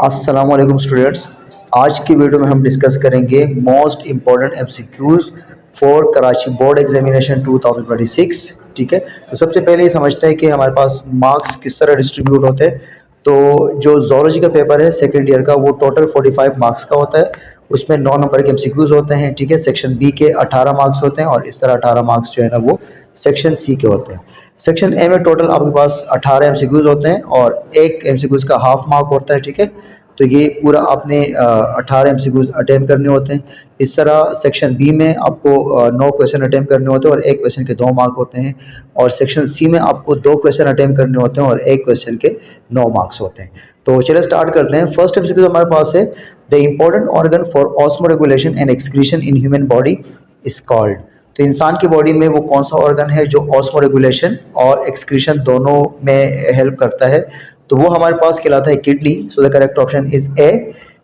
अस्सलाम वालेकुम स्टूडेंट्स। आज की वीडियो में हम डिस्कस करेंगे most important MCQs for Karachi board examination 2026। ठीक है, तो सबसे पहले ये समझते हैं कि हमारे पास मार्क्स किस तरह डिस्ट्रीब्यूट होते हैं। तो जो जोलॉजी का पेपर है सेकेंड ईयर का, वो टोटल 45 मार्क्स का होता है। उसमें 9 नंबर के एमसीक्यूज होते हैं। ठीक है, सेक्शन बी के 18 मार्क्स होते हैं और इस तरह 18 मार्क्स जो है ना वो सेक्शन सी के होते हैं। सेक्शन ए में टोटल आपके पास 18 एमसीक्यूज होते हैं और एक एमसीक्यूज का हाफ मार्क होता है। ठीक है, तो ये पूरा आपने 18 एमसीक्यूज अटेम्प्ट करने होते हैं। इस तरह सेक्शन बी में आपको 9 क्वेश्चन अटेम्प्ट करने होते हैं और एक क्वेश्चन के 2 मार्क होते हैं। और सेक्शन सी में आपको 2 क्वेश्चन अटेम्प्ट करने होते हैं और एक क्वेश्चन के 9 मार्क्स होते हैं। तो चलिए स्टार्ट करते हैं। फर्स्ट एमसीक्यू हमारे पास है, the important organ for osmo regulation and excretion in human body is called. तो इंसान की बॉडी में वो कौन सा ऑर्गन है जो ऑस्मो रेगुलेशन और एक्सक्रीशन दोनों में हेल्प करता है? तो वो हमारे पास कहलाता है kidney. So the correct option is A.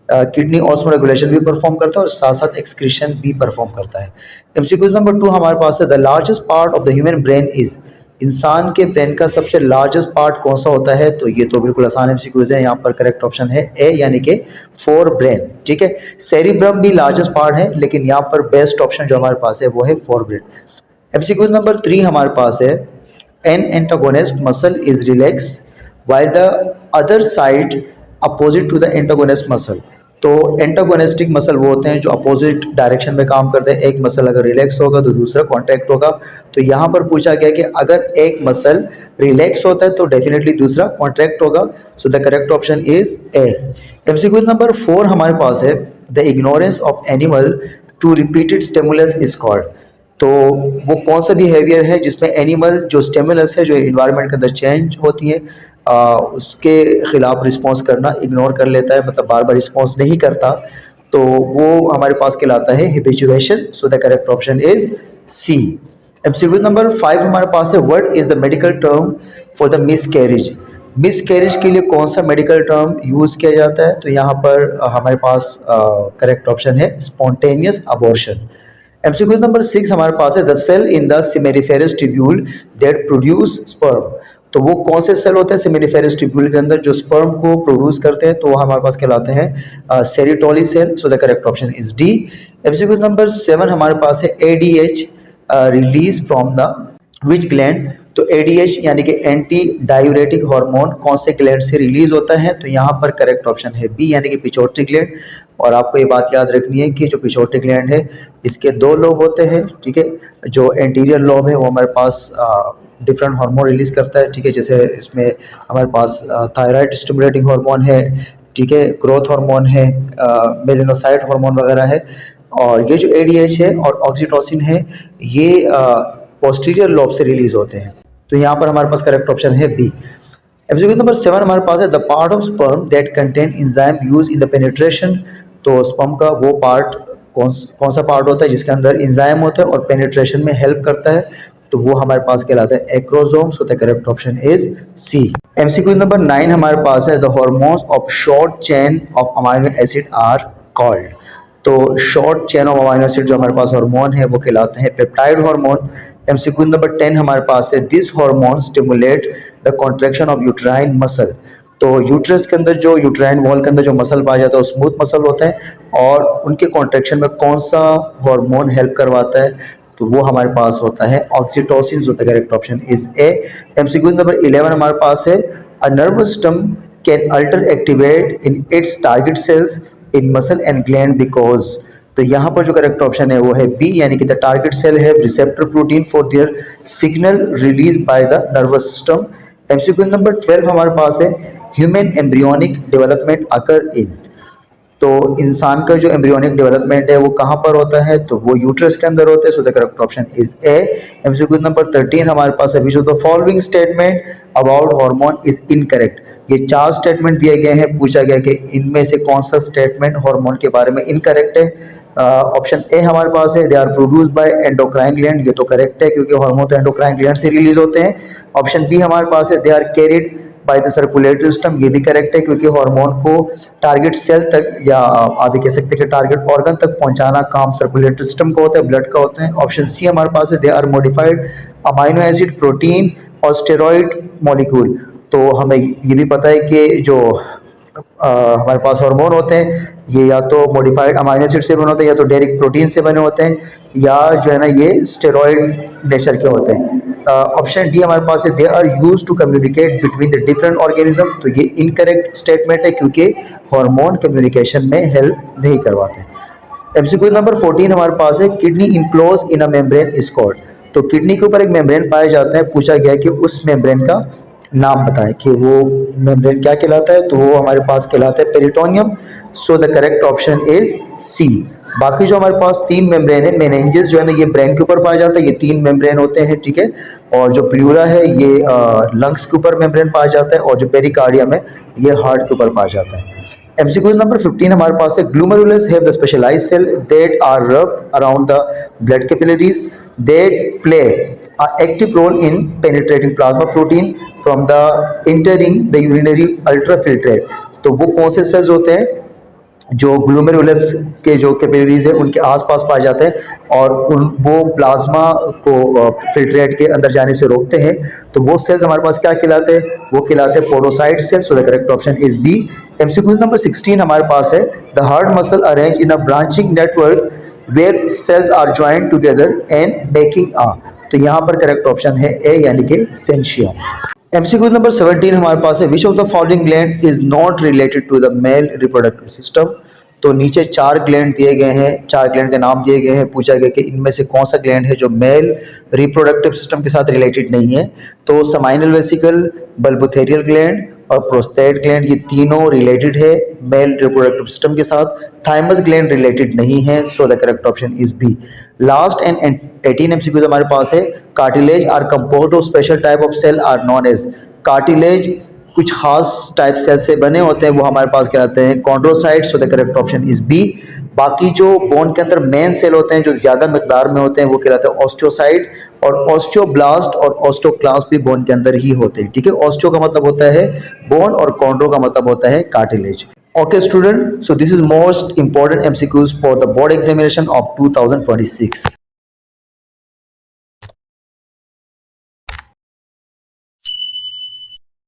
Kidney osmo regulation भी परफॉर्म करता है और साथ साथ एक्सक्रीशन भी परफॉर्म करता है। एमसीक्यू नंबर 2 हमारे पास है, the largest part of the human brain is. इंसान के ब्रेन का सबसे लार्जेस्ट पार्ट कौन सा होता है? तो ये तो बिल्कुल आसान एमसीक्यूज है। यहाँ पर करेक्ट ऑप्शन है ए, यानी कि फोर ब्रेन। ठीक है, सेरिब्रम भी लार्जेस्ट पार्ट है, लेकिन यहाँ पर बेस्ट ऑप्शन जो हमारे पास है वो है फोर ब्रेन। एमसीक्यू नंबर 3 हमारे पास है, an antagonist muscle is relax while the other side opposite to the antagonist muscle। तो एंटागोनिस्टिक मसल वो होते हैं जो अपोजिट डायरेक्शन में काम करते हैं। एक मसल अगर रिलैक्स होगा तो दूसरा कॉन्ट्रैक्ट होगा। तो यहाँ पर पूछा गया कि अगर एक मसल रिलैक्स होता है तो डेफिनेटली दूसरा कॉन्ट्रैक्ट होगा। So the correct option is A. MCQ number 4 हमारे पास है, the ignorance of animal to repeated stimulus is called. तो वो कौन सा बिहेवियर है जिसमें एनिमल जो स्टिमुलस है, जो इन्वायरमेंट के अंदर चेंज होती है, उसके खिलाफ रिस्पॉन्स करना, इग्नोर कर लेता है, मतलब बार बार रिस्पॉन्स नहीं करता, तो वो हमारे पास कहलाता है habituation. So the correct option is C. MCQ number 5 हमारे पास है, what is the medical term for the miscarriage. Miscarriage के लिए कौन सा मेडिकल टर्म यूज किया जाता है? तो यहाँ पर हमारे पास करेक्ट ऑप्शन है स्पॉन्टेनियस अबॉर्शन। एमसीक्यू नंबर 6 हमारे पास है, the cell in the seminiferous tubule that produce sperm. तो वो कौन से सेल होते हैं सेमेनिफेरस ट्यूब्यूल के अंदर जो स्पर्म को प्रोड्यूस करते हैं? तो वो हमारे पास कहलाते हैं Sertoli cell. So the correct option is D. MCQ number 7 हमारे पास है, ADH release from the which gland. तो एडीएच यानी कि एंटी डायूरेटिक हार्मोन कौन से ग्लैंड से रिलीज होता है? तो यहाँ पर करेक्ट ऑप्शन है बी, यानी कि पिट्यूटरी ग्लैंड। और आपको ये बात याद रखनी है कि जो पिट्यूटरी ग्लैंड है इसके 2 लोब होते हैं। ठीक है, जो एंटीरियर लोब है वो हमारे पास डिफरेंट हार्मोन रिलीज करता है। ठीक है, जैसे इसमें हमारे पास थायराइड स्टिमुलेटिंग हार्मोन है, ठीक है, ग्रोथ हार्मोन है, मेलेनोसाइट हार्मोन वगैरह है। और ये जो एडीएच है और ऑक्सीटोसिन है ये पोस्टीरियर लोब से रिलीज होते हैं। तो यहाँ पर हमारे पास करेक्ट ऑप्शन है बी। एमसीक्यू नंबर 7 हमारे पास है, the part of sperm that contain enzyme use in the penetration. तो स्पर्म का वो पार्ट कौन सा पार्ट होता है जिसके अंदर एंजाइम होता है और पेनिट्रेशन में हेल्प करता है? तो वो हमारे पास कहलाता है acrosome. So the correct option is C. MCQ number 9 हमारे पास है, the hormones of short chain of amino acid are called. तो short chain of amino acid जो हमारे पास हार्मोन है वो कहलाते हैं पेप्टाइड हार्मोन। एमसीक्यू नंबर 10 हमारे पास है, this hormone stimulate the contraction of uterine muscle. तो यूट्रस के अंदर जो यूट्राइन वॉल के अंदर जो मसल पाया जाता है वो स्मूथ मसल होता है और उनके कॉन्ट्रैक्शन में कौन सा हार्मोन हेल्प करवाता है? तो वो हमारे पास होता है oxytocin. So the correct option is A. MCQ number 11 हमारे पास है, a nervous system can alter activate in its target cells in muscle and gland because. तो यहाँ पर जो करेक्ट ऑप्शन है वो है बी, यानी कि the target cell have receptor protein for their signal release by the nervous system. MCQ number 12 हमारे पास है, human embryonic development occur in. तो इंसान का जो एम्ब्रियोनिक डेवलपमेंट है वो कहाँ पर होता है? तो वो यूट्रस के अंदर होता है। So the correct option is A. MCQ number 13 हमारे पास है, which of the following statement about hormone is incorrect. ये 4 स्टेटमेंट दिए गए हैं, पूछा गया कि इनमें से कौन सा स्टेटमेंट हार्मोन के बारे में इनकरेक्ट है। ऑप्शन ए हमारे पास है, they are produced by endocrine gland. ये तो करेक्ट है क्योंकि हार्मोन तो एंडोक्राइन ग्लैंड से रिलीज होते हैं। ऑप्शन बी हमारे पास है, they are carried by the circulatory system. ये भी करेक्ट है क्योंकि हार्मोन को टारगेट सेल तक या आप भी कह सकते हैं कि टारगेट ऑर्गन तक पहुंचाना काम सर्कुलेटरी सिस्टम का होता है, ब्लड का होता है। ऑप्शन सी हमारे पास है, they are modified amino acid protein और स्टेरॉइड मॉलिक्यूल। तो हमें ये भी पता है कि जो हमारे पास हार्मोन होते हैं, ये या तो मॉडिफाइड अमाइनो एसिड से बने होते हैं, या तो डायरेक्ट प्रोटीन से बने होते हैं, या जो है ना ये स्टेरॉइड नेचर के होते हैं। ऑप्शन डी हमारे पास है they are use to communicate between the different organism. तो ये इनकरेक्ट स्टेटमेंट है क्योंकि हार्मोन कम्युनिकेशन में हेल्प नहीं करवाते। एमसीक्यू नंबर 14 हमारे पास है kidney enclose in a membrane is called. तो किडनी के ऊपर एक मेम्ब्रेन पाया जाता है, पूछा गया कि उस मेम्ब्रेन का नाम बताएं कि वो मेम्ब्रेन क्या कहलाता है। तो वो हमारे पास कहलाता है peritoneum. So the correct option is C. बाकी जो हमारे पास तीन मेम्ब्रेन है, मेनिंजेस जो है ना ये ब्रेन के ऊपर पाया जाता है, ये तीन मेम्ब्रेन होते हैं, ठीक है। और जो प्लूरा है ये लंग्स के ऊपर मेम्ब्रेन पाया जाता है, और जो पेरिकार्डियम है ये हार्ट के ऊपर पाया जाता है। एमसीक्यू नंबर 15 हमारे पास है glomerulus have the specialized cell that are rub around the blood capillaries that play a active role in penetrating plasma protein from the entering the urinary ultrafiltrate। तो वो कौन से सेल्स होते हैं जो ग्लोमेरुलस के जो कैपिलरीज है उनके आसपास पाए जाते हैं और वो प्लाज्मा को फिल्ट्रेट के अंदर जाने से रोकते हैं। तो वो सेल्स हमारे पास क्या कहलाते हैं, वो कहलाते हैं podocyte cells. So the correct option is B. MCQ number 16 हमारे पास है the heart muscle arrange in a branching network where cells are joint together and making a. तो यहाँ पर करेक्ट ऑप्शन है ए यानी कि सेंशियम। एमसीक्यू नंबर 17 हमारे पास है which of the following gland is not related to the male reproductive system. तो नीचे चार ग्लैंड दिए गए हैं, चार ग्लैंड के नाम दिए गए हैं, पूछा गया कि इनमें से कौन सा ग्लैंड है जो मेल रिप्रोडक्टिव सिस्टम के साथ रिलेटेड नहीं है। तो समाइनल वेसिकल, बल्बोथेरियल ग्लैंड और प्रोस्टेट ग्लैंड ये तीनों रिलेटेड है मेल रिप्रोडक्टिव सिस्टम के साथ। थाइमस ग्लैंड रिलेटेड नहीं है। So the correct option is B. Last and 18 MCQ हमारे पास है cartilage are composed of special type of cell are known as. Cartilage कुछ खास टाइप सेल से बने होते हैं, वो हमारे पास कहलाते हैं chondrocytes. So the correct option is B. बाकी जो बोन के अंदर मेन सेल होते हैं जो ज्यादा मिकदार में होते हैं वो कहलाते हैं ऑस्टियोसाइट, और ऑस्टियोब्लास्ट और ऑस्टियोक्लास्ट भी बोन के अंदर ही होते हैं, ठीक है। ऑस्टियो का मतलब होता है बोन और कॉन्ड्रो का मतलब होता है cartilage. Okay student, so this is most important MCQs for the board examination of 2026.